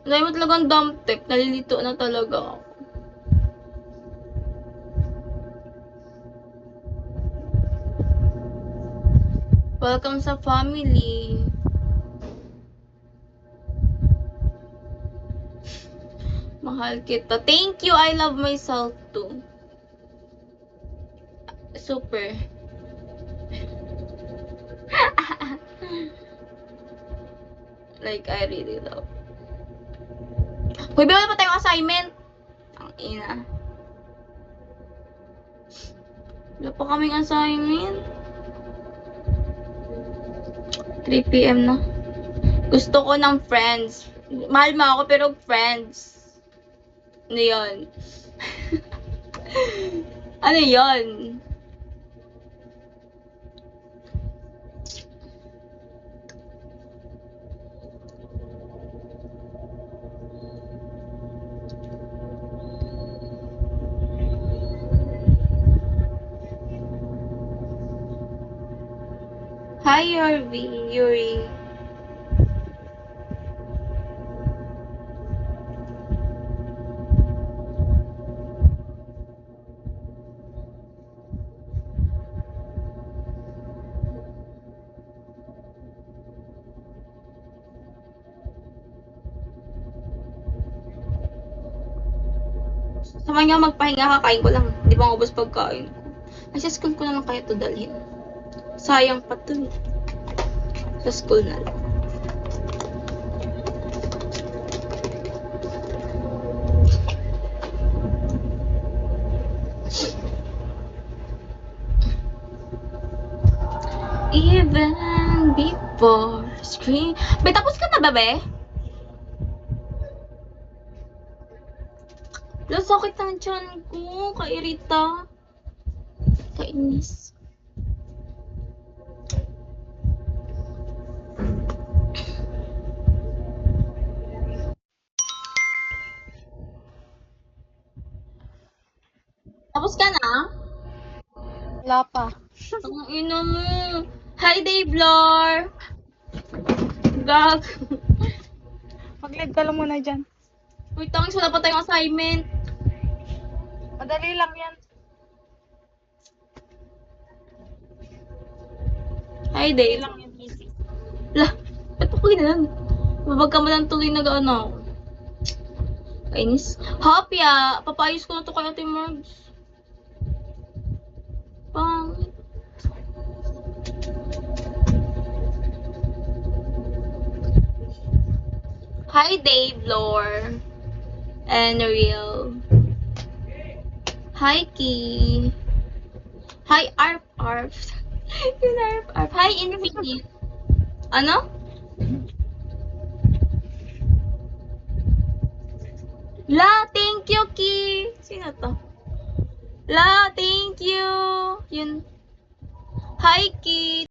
Dahil mo talagang dump tip, nalilito na talaga ako. Welcome sa family. Mahal kita. Thank you, I love myself too. Super. Like, I really love. Hoy, bawal pa tayong assignment. Ang ina. Wala pa kaming assignment. 3 PM na. Gusto ko ng friends. Mahal mo ako pero friends. Ano yun? Ano yun? Hi, Yuri. Sama nga magpahinga, kakain ko lang. Di ba ubos pagkain ko? Ay, sa school ko na lang kaya to dalhin. Sayang pa to. Sa school na lang. Even before screen. Be, tapos ka na ba, be? Sakit ng tiyan ko. Kairita. Kainis. Tapos ka na? Wala pa. Ang ina mo. Hi, Davelor. Gag. Mag-lead ka lang muna dyan. Uy, tangis, wala pa tayong assignment. Madali lang yan. Hi, Madali Dave. lang yan, easy. Lah, ba't ako ginalan? Babag ka mo lang tuloy nag-ano ako. Kainis. Hapya, papayos ko na to kay Ate Margs. Pangit. Hi, Dave, Lore. And Real. Hi, Key. Hi, Arf. Yun, Arf. Hi, Infinite. Ano? La, thank you, Ki. Sino to? La, thank you. Yun. Hi, Ki.